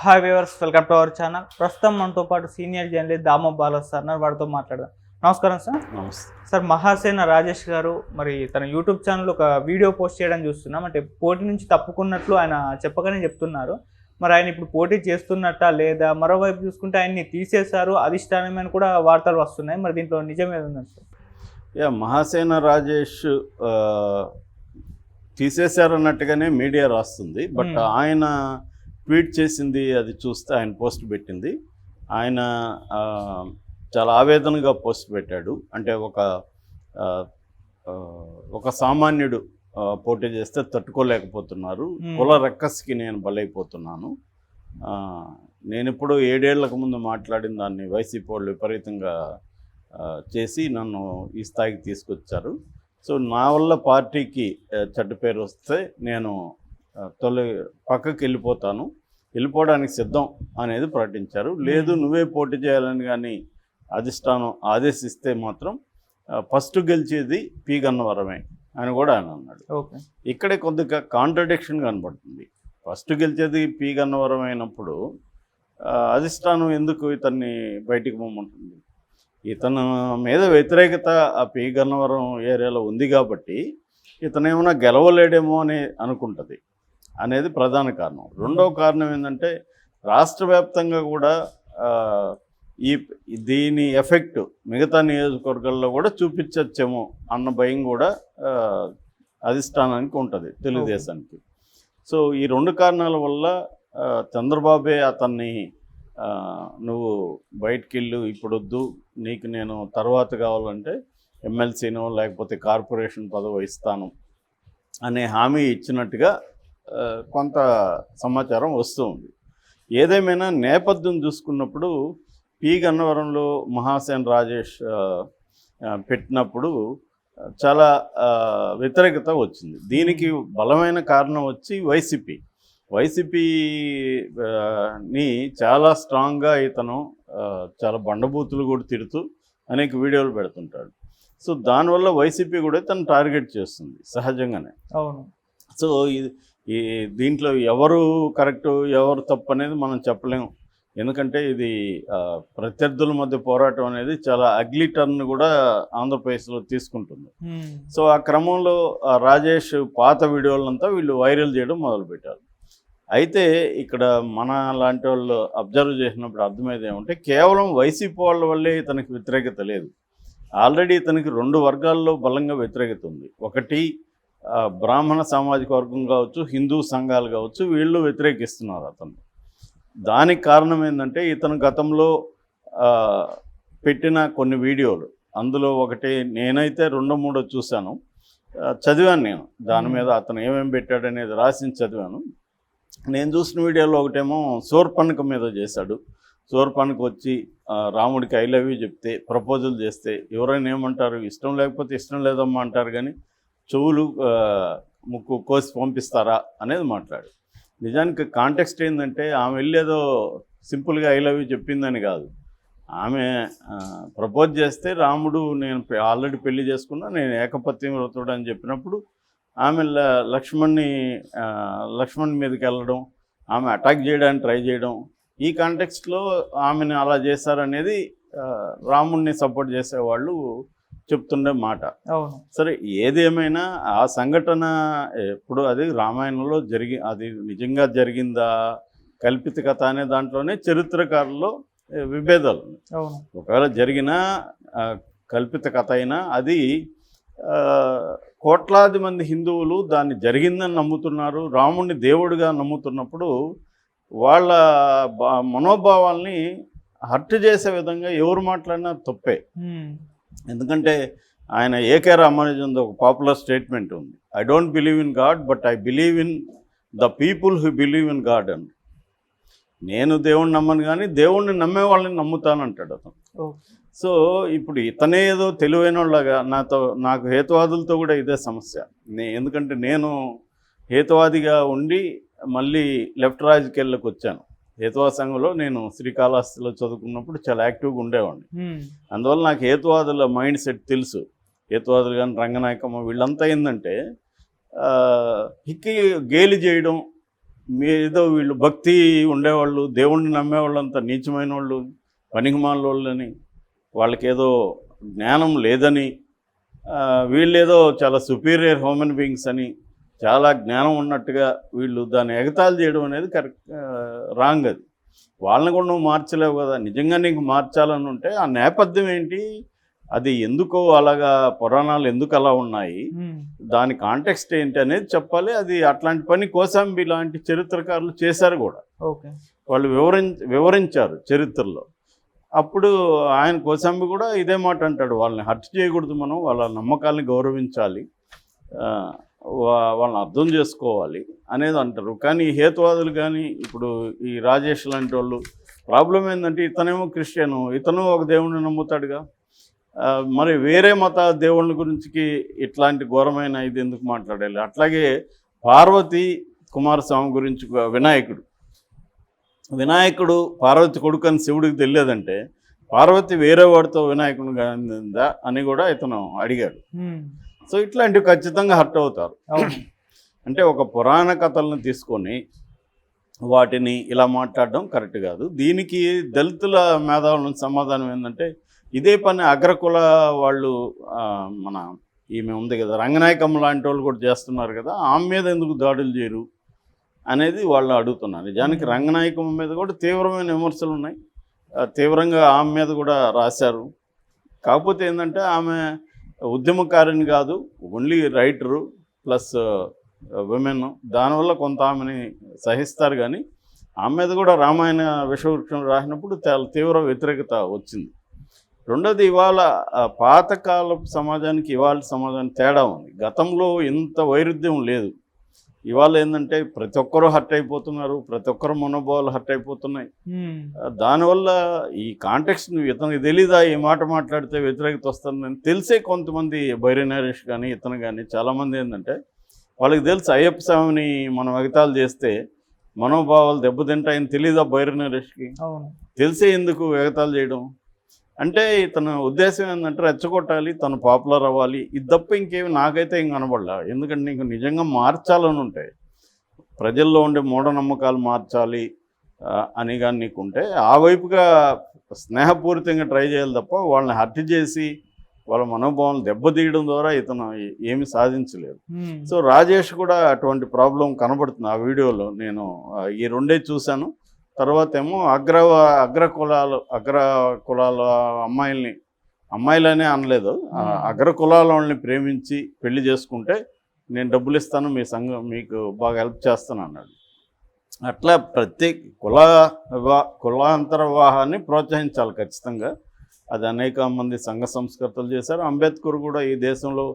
Hi viewers, welcome to our channel. ప్రస్తుతం మనతో పాటు senior journalist Damoh Bala sir వాడితో మాట్లాడదాం. నమస్కారం సార్. నమస్తే సార్, మహాసేన రాజేష్ గారు మరి తన యూట్యూబ్ ఛానల్ ఒక వీడియో పోస్ట్ చేయడం చూస్తున్నాం. అంటే పోటీ నుంచి తప్పుకున్నట్లు ఆయన చెప్పగానే చెప్తున్నారు. మరి ఆయన ఇప్పుడు పోటీ చేస్తున్నట్టా లేదా? మరోవైపు చూసుకుంటే ఆయన్ని తీసేశారు అధిష్టానమని కూడా వార్తలు వస్తున్నాయి. మరి దీంట్లో నిజం ఏదన్నా సార్? మహాసేన రాజేష్ తీసేశారన్నట్టుగానే మీడియా రాస్తుంది. బట్ ఆయన ట్వీట్ చేసింది అది చూస్తే, ఆయన పోస్ట్ పెట్టింది, ఆయన చాలా ఆవేదనగా పోస్ట్ పెట్టాడు. అంటే ఒక సామాన్యుడు పోటీ చేస్తే తట్టుకోలేకపోతున్నారు, కుల రక్కస్కి నేను బలైపోతున్నాను. నేను ఇప్పుడు 7 ఏళ్లకు ముందు మాట్లాడిన దాన్ని వైసీపీ వాళ్ళు విపరీతంగా చేసి నన్ను ఈ స్థాయికి తీసుకొచ్చారు. సో నా వల్ల పార్టీకి చెడ్డ పేరు వస్తే నేను పక్కకి వెళ్ళిపోవడానికి సిద్ధం అనేది ప్రకటించారు. లేదు నువ్వే పోటీ చేయాలని కానీ అధిష్టానం ఆదేశిస్తే మాత్రం ఫస్ట్ గెలిచేది పి గన్నవరమే అని కూడా ఆయన అన్నాడు. ఇక్కడే కొద్దిగా కాంట్రడిక్షన్ కనబడుతుంది. ఫస్ట్ గెలిచేది పి గన్నవరం అయినప్పుడు అధిష్టానం ఎందుకు ఇతన్ని బయటికి పొమ్మంటుంది? ఇతను మీద వ్యతిరేకత ఆ పి గన్నవరం ఏరియాలో ఉంది కాబట్టి ఇతనేమైనా గెలవలేడేమో అని అనుకుంటుంది అనేది ప్రధాన కారణం. రెండవ కారణం ఏంటంటే రాష్ట్ర వ్యాప్తంగా కూడా దీని ఎఫెక్ట్ మిగతా నియోజకవర్గాల్లో కూడా చూపించచ్చేమో అన్న భయం కూడా అధిష్టానానికి ఉంటుంది, తెలుగుదేశానికి. సో ఈ 2 కారణాల వల్ల చంద్రబాబే అతన్ని నువ్వు బయటికి వెళ్ళు, ఇప్పుడు వద్దు, నీకు నేను తర్వాత కావాలంటే ఎమ్మెల్సీనో లేకపోతే కార్పొరేషన్ పదవి ఇస్తాను అనే హామీ ఇచ్చినట్టుగా కొంత సమాచారం వస్తూ ఉంది. ఏదేమైనా నేపథ్యం చూసుకున్నప్పుడు పి గన్నవరంలో మహాసేన రాజేష్ పెట్టినప్పుడు చాలా వ్యతిరేకత వచ్చింది. దీనికి బలమైన కారణం వచ్చి వైసీపీని చాలా స్ట్రాంగ్గా ఇతను చాలా బండబూతులు కూడా తిడుతూ అనేక వీడియోలు పెడుతుంటాడు. సో దానివల్ల వైసీపీ కూడా ఇతను టార్గెట్ చేస్తుంది సహజంగానే. అవును. సో ఈ దీంట్లో ఎవరు కరెక్టు ఎవరు తప్పు అనేది మనం చెప్పలేము. ఎందుకంటే ఇది ప్రత్యర్థుల మధ్య పోరాటం అనేది చాలా అగ్లీ టర్న్ కూడా ఆంధ్రప్రదేశ్లో తీసుకుంటుంది. సో ఆ క్రమంలో రాజేష్ పాత వీడియోలంతా వీళ్ళు వైరల్ చేయడం మొదలుపెట్టారు. అయితే ఇక్కడ మన లాంటి వాళ్ళు అబ్జర్వ్ చేసినప్పుడు అర్థమయ్యేది ఏమంటే కేవలం వైసీపీ వాళ్ళ వల్లే ఇతనికి వ్యతిరేకత లేదు. ఆల్రెడీ ఇతనికి 2 వర్గాల్లో బలంగా వ్యతిరేకత ఉంది. ఒకటి బ్రాహ్మణ సామాజిక వర్గం కావచ్చు, హిందూ సంఘాలు కావచ్చు, వీళ్ళు వ్యతిరేకిస్తున్నారు అతను. దానికి కారణం ఏంటంటే ఇతను గతంలో పెట్టిన కొన్ని వీడియోలు, అందులో ఒకటి నేనైతే 2-3 చూశాను, చదివాను. నేను దాని మీద అతను ఏమేమి పెట్టాడనేది రాసి చదివాను. నేను చూసిన వీడియోలో ఒకటేమో శూర్పణఖ మీద చేశాడు. శూర్పణఖ వచ్చి రాముడికి ఐ లవ్ యూ చెప్తే, ప్రపోజల్ చేస్తే ఎవరైనా ఏమంటారు, ఇష్టం లేకపోతే ఇష్టం లేదమ్మా అంటారు, కానీ చెవులు ముక్కు కోసి పంపిస్తారా అనేది మాట్లాడు. నిజానికి కాంటెక్స్ట్ ఏంటంటే ఆమె వెళ్ళేదో సింపుల్గా ఐ లవ్ యూ చెప్పిందని కాదు. ఆమె ప్రపోజ్ చేస్తే రాముడు నేను ఆల్రెడీ పెళ్లి చేసుకున్నా, నేను ఏకపత్ని వ్రతుడు అని చెప్పినప్పుడు ఆమె లక్ష్మణ్ మీదకి వెళ్ళడం, ఆమె అటాక్ చేయడానికి ట్రై చేయడం, ఈ కాంటెక్స్ట్లో ఆమెను అలా చేశారనేది రాముడిని సపోర్ట్ చేసేవాళ్ళు చెప్తుండే మాట. సరే, ఏదేమైనా ఆ సంఘటన ఎప్పుడు అది రామాయణంలో అది నిజంగా జరిగిందా కల్పిత కథ అనే దాంట్లోనే చరిత్రకారుల్లో విభేదాలు. ఒకవేళ జరిగిన కల్పిత కథ అయినా అది కోట్లాది మంది హిందువులు దాన్ని జరిగిందని నమ్ముతున్నారు, రాముడిని దేవుడిగా నమ్ముతున్నప్పుడు వాళ్ళ మనోభావాల్ని హర్ట్ చేసే విధంగా ఎవరు మాట్లాడినా తప్పే. ఎందుకంటే ఆయన ఏకే రామానుజన్ ఒక పాపులర్ స్టేట్మెంట్ ఉంది, I don't believe in God but I believe in the people who believe in God అని. నేను దేవుణ్ణి నమ్మను కానీ దేవుణ్ణి నమ్మే వాళ్ళని నమ్ముతానంటాడు అతను. సో ఇప్పుడు ఇతనే ఏదో తెలివైన వాళ్ళగా నాకు హేతువాదులతో కూడా ఇదే సమస్య. ఎందుకంటే నేను హేతువాదిగా ఉండి మళ్ళీ లెఫ్ట్ రాజకీయాల్లోకి వచ్చాను. హేతువాద సంఘంలో నేను శ్రీకాళహస్తిలో చదువుకున్నప్పుడు చాలా యాక్టివ్గా ఉండేవాడిని. అందువల్ల నాకు హేతువాదుల మైండ్ సెట్ తెలుసు. హేతువాదులు కానీ రంగనాయకమ్మ వీళ్ళంతా ఏంటంటే గేలి చేయడం, ఏదో వీళ్ళు భక్తి ఉండేవాళ్ళు, దేవుణ్ణి నమ్మేవాళ్ళంతా నీచమైన వాళ్ళు, పనికిమాల వాళ్ళని, వాళ్ళకేదో జ్ఞానం లేదని, వీళ్ళేదో చాలా సుపీరియర్ హ్యూమన్ బీయింగ్స్ అని, చాలా జ్ఞానం ఉన్నట్టుగా వీళ్ళు దాన్ని ఎగతాళి చేయడం అనేది కరెక్ట్, రాంగ్. అది వాళ్ళని కూడా నువ్వు మార్చలేవు కదా. నిజంగా నీకు మార్చాలని ఉంటే ఆ నేపథ్యం ఏంటి, అది ఎందుకో అలాగా, పురాణాలు ఎందుకు అలా ఉన్నాయి, దాని కాంటెక్స్ట్ ఏంటి అనేది చెప్పాలి. అది అట్లాంటి పని కోసాంబి లాంటి చరిత్రకారులు చేశారు కూడా. వాళ్ళు వివరించారు చరిత్రలో. అప్పుడు ఆయన కోసాంబి కూడా ఇదే మాట అంటాడు, వాళ్ళని హర్ట్ చేయకూడదు, మనం వాళ్ళ నమ్మకాలని గౌరవించాలి, వాళ్ళని అర్థం చేసుకోవాలి అనేది అంటారు. కానీ ఈ హేతువాదులు కానీ ఇప్పుడు ఈ రాజేష్ లాంటి వాళ్ళు ప్రాబ్లం ఏంటంటే, ఇతనేమో క్రిస్టియను, ఇతను ఒక దేవుడిని నమ్ముతాడుగా, మరి వేరే మత దేవుళ్ళ గురించి ఇట్లాంటి ఘోరమైన ఇది ఎందుకు మాట్లాడాలి. అట్లాగే పార్వతి కుమారస్వామి గురించి వినాయకుడు పార్వతి కొడుకు అని శివుడికి తెలియదంటే, పార్వతి వేరే వాడితో వినాయకుడు కాదా అని కూడా ఇతను అడిగాడు. సో ఇట్లాంటివి ఖచ్చితంగా హర్ట్ అవుతారు. అంటే ఒక పురాణ కథలను తీసుకొని వాటిని ఇలా మాట్లాడడం కరెక్ట్ కాదు. దీనికి దళితుల మేధావుల సమాధానం ఏంటంటే, ఇదే పని అగ్రకుల వాళ్ళు, మన ఈమె ఉంది కదా రంగనాయకమ్మ లాంటి వాళ్ళు కూడా చేస్తున్నారు కదా, ఆమె మీద ఎందుకు దాడులు చేయరు అనేది వాళ్ళు అడుగుతున్నారు. నిజానికి రంగనాయకమ్మ మీద కూడా తీవ్రమైన విమర్శలు ఉన్నాయి, తీవ్రంగా ఆమె మీద కూడా రాశారు. కాకపోతే ఏంటంటే ఆమె ఉద్యమకారిని కాదు, ఓన్లీ రైటరు ప్లస్ విమెన్, దానివల్ల కొంత ఆమెని సహిస్తారు. కానీ ఆమె మీద కూడా రామాయణ విషవృక్షం రాసినప్పుడు చాలా తీవ్ర వ్యతిరేకత వచ్చింది. రెండోది, ఇవాళ పాతకాలపు సమాజానికి ఇవాళ సమాజానికి తేడా ఉంది. గతంలో ఇంత వైరుధ్యం లేదు. ఇవాళ ఏంటంటే ప్రతి ఒక్కరూ హర్ట్ అయిపోతున్నారు, ప్రతి ఒక్కరు మనోభావాలు హర్ట్ అయిపోతున్నాయి. దానివల్ల ఈ కాంటెక్స్ట్ ఇతనికి తెలీదా, ఈ మాట మాట్లాడితే వ్యతిరేకత వస్తుందని తెలిసే కొంతమంది బైరి నరేష్ కానీ ఇతను కానీ చాలామంది ఏంటంటే వాళ్ళకి తెలుసు అయ్యప్ప స్వామిని మనం ఎగతాళి చేస్తే మనోభావాలు దెబ్బతింటాయని తెలీదా బైరి నరేష్కి, తెలిసే ఎందుకు ఎగతాళి చేయడం. అంటే ఇతను ఉద్దేశం ఏంటంటే రెచ్చగొట్టాలి, తను పాపులర్ అవ్వాలి, ఇది తప్ప ఇంకేమి నాకైతే ఏం కనబడలా. ఎందుకంటే నీకు నిజంగా మార్చాలని ఉంటాయి, ప్రజల్లో ఉండే మూఢనమ్మకాలు మార్చాలి అని కానీ నీకుంటే ఆ వైపుగా స్నేహపూరితంగా ట్రై చేయాలి తప్ప వాళ్ళని హర్ట్ చేసి వాళ్ళ మనోభావాలను దెబ్బతీయడం ద్వారా ఇతను ఏమి సాధించలేదు. సో రాజేష్ కూడా అటువంటి ప్రాబ్లం కనబడుతుంది ఆ వీడియోలో. నేను ఈ రెండే చూశాను. తర్వాత ఏమో అగ్ర కులాల అమ్మాయిలనే అనలేదు, అగ్ర కులాల వాళ్ళని ప్రేమించి పెళ్లి చేసుకుంటే నేను డబ్బులు ఇస్తాను, మీ సంఘం మీకు బాగా హెల్ప్ చేస్తాను అన్నాడు. అట్లా ప్రతి కులాంతర వివాహాన్ని ప్రోత్సహించాలి ఖచ్చితంగా. అది అనేక మంది సంఘ సంస్కర్తలు చేశారు. అంబేద్కర్ కూడా ఈ దేశంలో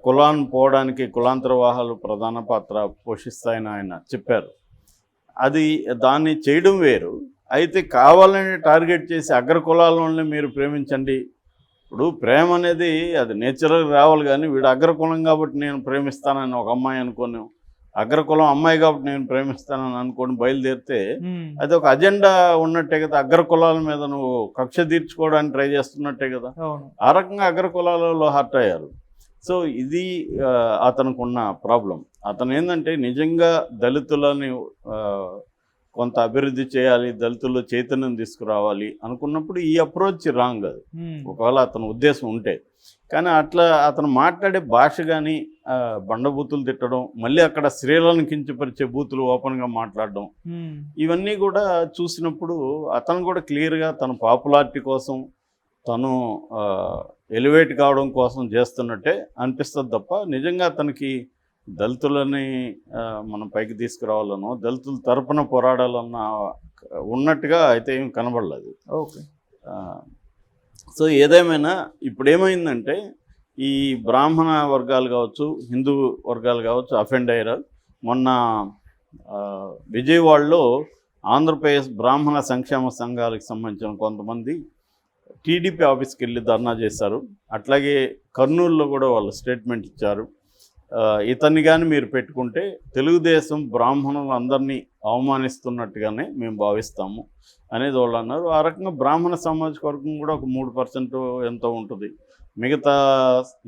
కులాన్ని పోవడానికి కులాంతర వివాహాలు ప్రధాన పాత్ర పోషిస్తాయని ఆయన చెప్పారు. అది దాన్ని చేయడం వేరు. అయితే కావాలని టార్గెట్ చేసి అగ్ర కులాలని మీరు ప్రేమించండి. ఇప్పుడు ప్రేమ అనేది అది నేచురల్గా రావాలి. కానీ వీడు అగ్రకులం కాబట్టి నేను ప్రేమిస్తానని ఒక అమ్మాయి అనుకోను, అగ్రకులం అమ్మాయి కాబట్టి నేను ప్రేమిస్తానని అనుకోని బయలుదేరితే అది ఒక అజెండా ఉన్నట్టే కదా. అగ్రకులాల మీద నువ్వు కక్ష తీర్చుకోవడానికి ట్రై చేస్తున్నట్టే కదా. ఆ రకంగా అగ్రకులాలలో హర్ట్ అయ్యారు. సో ఇది అతనికి ఉన్న ప్రాబ్లం. అతను ఏంటంటే నిజంగా దళితులని కొంత అభివృద్ధి చేయాలి, దళితుల్లో చైతన్యం తీసుకురావాలి అనుకున్నప్పుడు ఈ అప్రోచ్ రాంగ్. అది ఒకవేళ అతని ఉద్దేశం ఉంటే. కానీ అట్లా అతను మాట్లాడే భాష కానీ బండబూతులు తిట్టడం, మళ్ళీ అక్కడ స్త్రీలను కించపరిచే బూతులు ఓపెన్గా మాట్లాడడం, ఇవన్నీ కూడా చూసినప్పుడు అతను కూడా క్లియర్గా తన పాపులారిటీ కోసం, తను ఎలివేట్ కావడం కోసం చేస్తున్నట్టే అనిపిస్తుంది తప్ప నిజంగా అతనికి దళితులని మనం పైకి తీసుకురావాలనో దళితుల తరపున పోరాడాలన్న ఉన్నట్టుగా అయితే ఏం కనబడలేదు. ఓకే. సో ఏదేమైనా ఇప్పుడు ఏమైందంటే ఈ బ్రాహ్మణ వర్గాలు కావచ్చు, హిందూ వర్గాలు కావచ్చు అఫెండ్ అయ్యారు. మొన్న విజయవాడలో ఆంధ్రప్రదేశ్ బ్రాహ్మణ సంక్షేమ సంఘాలకు సంబంధించిన కొంతమంది టీడీపీ ఆఫీస్కి వెళ్ళి ధర్నా చేశారు. అట్లాగే కర్నూలులో కూడా వాళ్ళు స్టేట్మెంట్ ఇచ్చారు. ఇతన్ని కానీ మీరు పెట్టుకుంటే తెలుగుదేశం బ్రాహ్మణులు అందరినీ అవమానిస్తున్నట్టుగానే మేము భావిస్తాము. అనేది వాళ్ళు అన్నారు. ఆ రకంగా బ్రాహ్మణ సామాజిక వర్గం కూడా ఒక 3% ఎంతో ఉంటుంది. మిగతా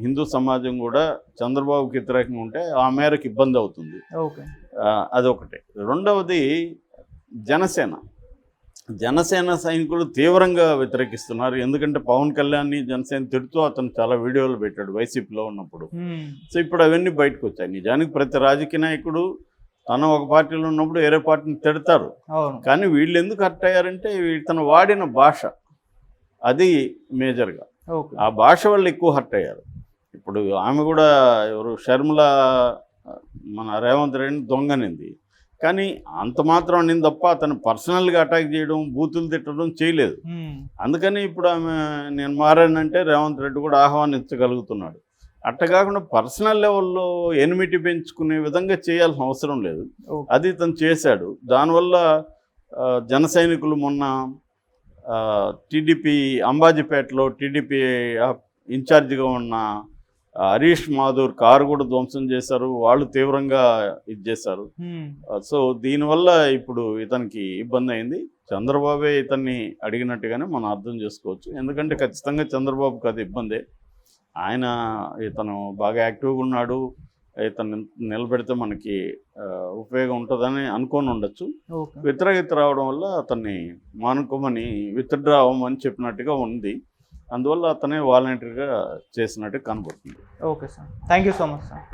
హిందూ సమాజం కూడా చంద్రబాబుకి వ్యతిరేకంగా ఉంటే ఆ మేరకు ఇబ్బంది అవుతుంది. ఓకే. అదొకటి. రెండవది జనసేన సైనికులు తీవ్రంగా వ్యతిరేకిస్తున్నారు. ఎందుకంటే పవన్ కళ్యాణ్ని జనసేన తిడుతూ అతను చాలా వీడియోలు పెట్టాడు వైసీపీలో ఉన్నప్పుడు. సో ఇప్పుడు అవన్నీ బయటకు వచ్చాయి. నిజానికి ప్రతి రాజకీయ నాయకుడు తను ఒక పార్టీలో ఉన్నప్పుడు వేరే పార్టీని తిడతారు. కానీ వీళ్ళు ఎందుకు హర్ట్ అయ్యారంటే ఇతను వాడిన భాష అది మేజర్గా, ఆ భాష వల్ల ఎక్కువ హర్ట్ అయ్యారు. ఇప్పుడు ఆమె కూడా ఎవరు షర్మిల మన రేవంత్ రెడ్డిని దొంగనింది, కానీ అంత మాత్రం అనింది తప్ప అతను పర్సనల్గా అటాక్ చేయడం, బూతులు తిట్టడం చేయలేదు. అందుకని ఇప్పుడు ఆమె నేను మారానంటే రేవంత్ రెడ్డి కూడా ఆహ్వానించగలుగుతున్నాడు. అట్ట కాకుండా పర్సనల్ లెవెల్లో ఎనిమిటీ పెంచుకునే విధంగా చేయాల్సిన అవసరం లేదు. అది తను చేశాడు. దానివల్ల జన సైనికులు మొన్న టీడీపీ అంబాజీపేటలో టీడీపీ ఇన్ఛార్జిగా ఉన్న హరీష్ మాధూర్ కారు కూడా ధ్వంసం చేశారు. వాళ్ళు తీవ్రంగా ఇది చేశారు. సో దీనివల్ల ఇప్పుడు ఇతనికి ఇబ్బంది అయింది. చంద్రబాబే ఇతన్ని అడిగినట్టుగానే మనం అర్థం చేసుకోవచ్చు. ఎందుకంటే ఖచ్చితంగా చంద్రబాబుకి అది ఇబ్బందే. ఇతను బాగా యాక్టివ్గా ఉన్నాడు, ఇతను నిలబెడితే మనకి ఉపయోగం ఉంటుందని అనుకొని ఉండొచ్చు. వ్యతిరేకత రావడం వల్ల అతన్ని మానుకోమని విత్డ్రా అవ్వమని చెప్పినట్టుగా ఉంది. అందువల్ల అతనే వాలంటీర్గా చేసినట్టు కనబడుతుంది. Okay sir, thank you so much sir.